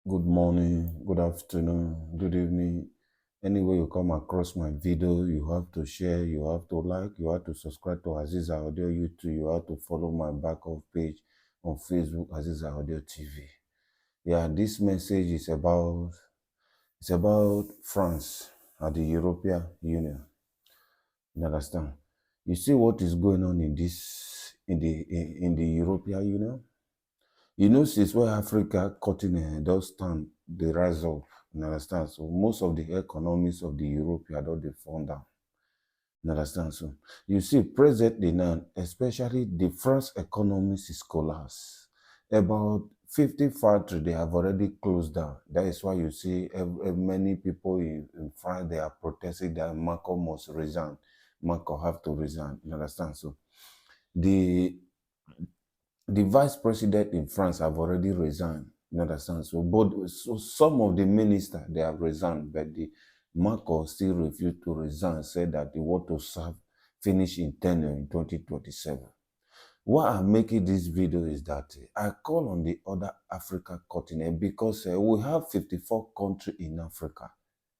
Good morning, good afternoon, good evening. Anywhere you come across my video, you have to share, you have to like, you have to subscribe to Aziza Audio YouTube, you have to follow my backup page on Facebook, Aziza Audio TV. Yeah, this message is about France and the European Union. You understand? You see what is going on in the European Union? You know, since where Africa continent does stand the rise up, you understand? So most of the economies of the Europe are not the fall down. You understand? So you see, presently now, especially the France economy is collapse. About 50 factories they have already closed down. That is why you see many people in France they are protesting that Macron must resign. Macron have to resign. You understand? So the the vice president in France have already resigned. You understand? So some of the ministers they have resigned, but the Macron still refused to resign, said that they want to serve, finish in tenure in 2027. Why I'm making this video is that I call on the other Africa continent because we have 54 countries in Africa.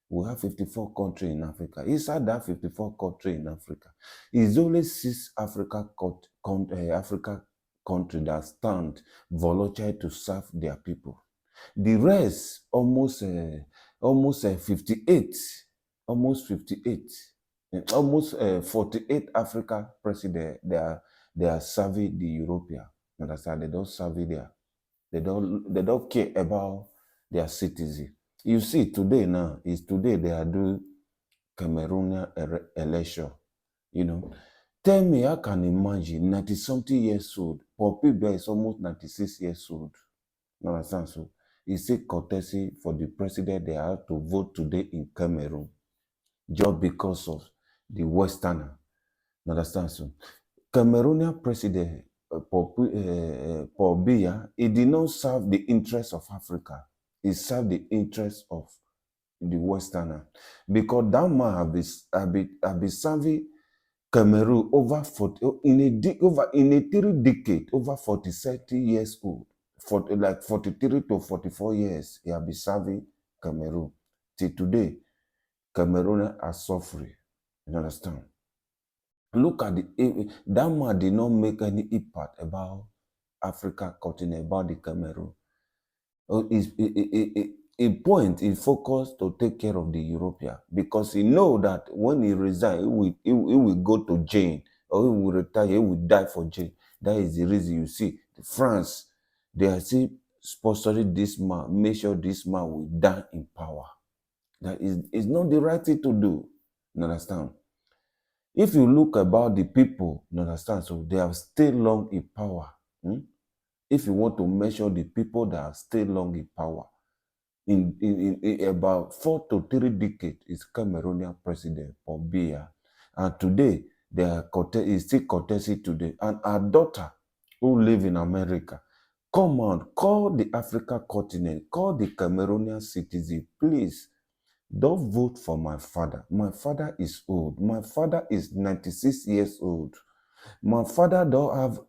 We have 54 countries in Africa. Inside that 54 countries in Africa, it's only 6 Africa countries that stand volunteer to serve their people. The rest, almost 58, almost 58, almost 48 Africa president, they are serving the European. Understand? They don't serve it there. They don't care about their citizen. You see, today now is today they are doing Cameroonian election. You know, tell me, I can imagine 90 something years old. Paul Pogba is almost 96 years old. You understand? So it's a courtesy for the president they have to vote today in Cameroon just because of the Westerner. You understand? So Cameroonian president Paul Biya, he did not serve the interests of Africa. He served the interests of the Westerner. Because that man have been serving Cameroon over 40, in a 3 decade, over 40, 30 years old. Like 43 to 44 years, he have been serving Cameroon. Till today, Cameroon are suffering. You understand? Look at that man did not make any impact about Africa continent, about the Cameroon. He point, he focus to take care of the European because he know that when he resign, he will go to jail or he will retire, he will die for jail. That is the reason you see France, they are still sponsoring this man, make sure this man will die in power. That is not the right thing to do. You understand? If you look about the people, you understand, so they have stayed long in power. If you want to measure the people that have stayed long in power, in about 4 to 3 decades, is Cameroonian president Paul Biya. And today, they are is still courtesy today. And our daughter, who live in America, come on, call the Africa continent, call the Cameroonian citizen, please. Don't vote for my father. My father is old. My father is 96 years old. My father don't have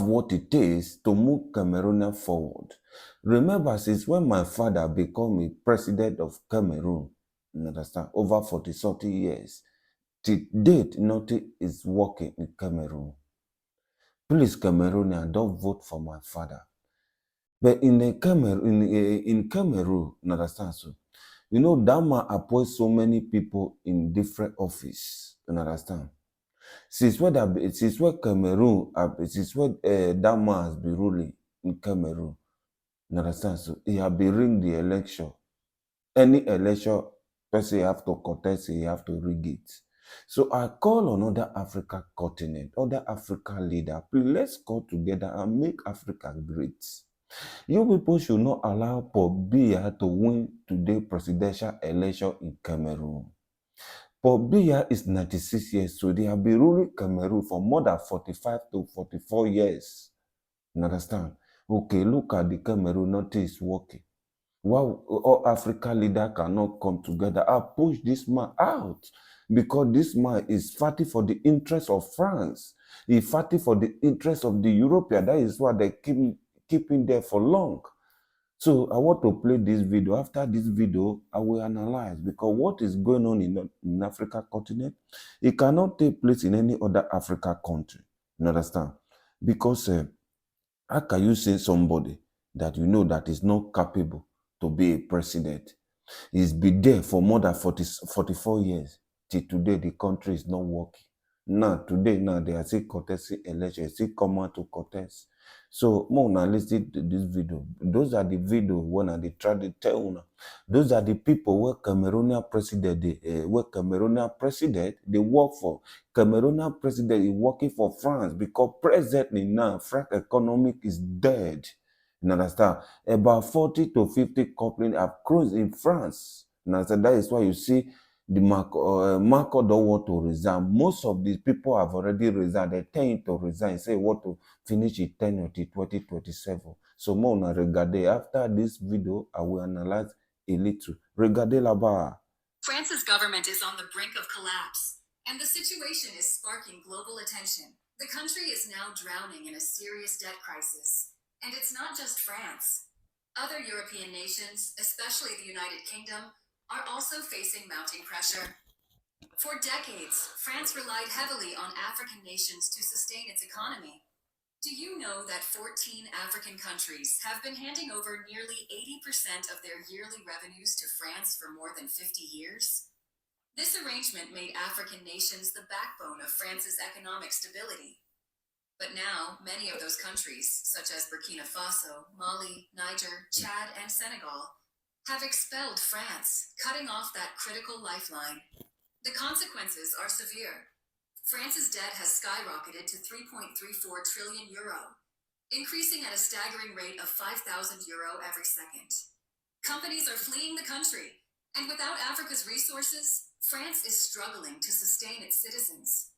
what it takes to move Cameroon forward. Remember, since when my father became a president of Cameroon, you understand, over 40 something years, to date, nothing is working in Cameroon. Please, Cameroonian, don't vote for my father. But in Cameroon, you understand, so you know that man appoints so many people in different office. You understand? Since when Cameroon, since when that man has been ruling in Cameroon, you understand? So he have been ring the election. Any election, person have to contest, he have to rig it. So I call on other Africa continent, other Africa leader, please let's come together and make Africa great. You people should not allow Paul Biya to win today presidential election in Cameroon. Paul Biya is 96 years old. They have been ruling Cameroon for more than 45 to 44 years. You understand? Okay, look at the Cameroon, nothing is working. Why all Africa leaders cannot come together and push this man out? Because this man is fighting for the interest of France. He's fighting for the interest of the European. That is why they keep him there for long. So I want to play this video. After this video, I will analyze, because what is going on in Africa continent, it cannot take place in any other Africa country. You understand? Because how can you say somebody that you know that is not capable to be a president? He's been there for more than 44 years. Till today, the country is not working. Now, they are still contesting elections, still come out to contest. So, more now listen to this video. Those are the videos when they try to tell you. Those are the people where Cameroonian president, they work for. Cameroonian president is working for France, because presently now, France economic is dead. You understand? About 40 to 50 companies have closed in France. And I said that is why you see the Marco don't want to resign. Most of these people have already resigned. They tell him to resign. Say want to finish it 10 until 2027. So more on regardez. After this video, I will analyze a little. Regardez là-bas. France's government is on the brink of collapse, and the situation is sparking global attention. The country is now drowning in a serious debt crisis. And it's not just France. Other European nations, especially the United Kingdom, are also facing mounting pressure. For decades, France relied heavily on African nations to sustain its economy. Do you know that 14 African countries have been handing over nearly 80% of their yearly revenues to France for more than 50 years? This arrangement made African nations the backbone of France's economic stability. But now, many of those countries, such as Burkina Faso, Mali, Niger, Chad, and Senegal, have expelled France, cutting off that critical lifeline. The consequences are severe. France's debt has skyrocketed to 3.34 trillion euro, increasing at a staggering rate of 5,000 euro every second. Companies are fleeing the country, and without Africa's resources, France is struggling to sustain its citizens.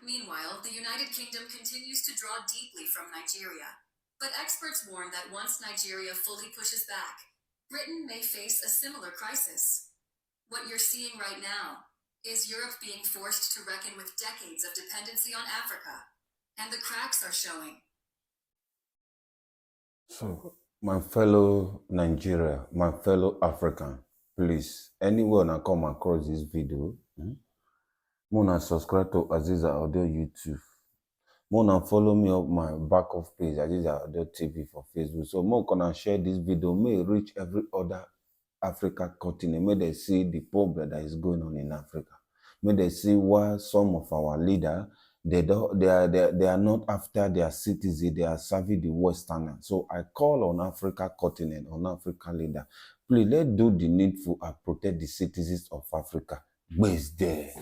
Meanwhile, the United Kingdom continues to draw deeply from Nigeria, but experts warn that once Nigeria fully pushes back, Britain may face a similar crisis. What you're seeing right now is Europe being forced to reckon with decades of dependency on Africa, and the cracks are showing. So, my fellow Nigeria, my fellow African, please, anyone I come across this video, Mona subscribe to Aziza Audio YouTube. Mona follow me up my back of page, Aziza Audio TV for Facebook. So more gonna share this video, may reach every other Africa continent. May they see the problem that is going on in Africa. May they see why some of our leaders they are not after their citizens, they are serving the Westerner. So I call on Africa continent, on African leader, please let's do the needful and protect the citizens of Africa. Based there.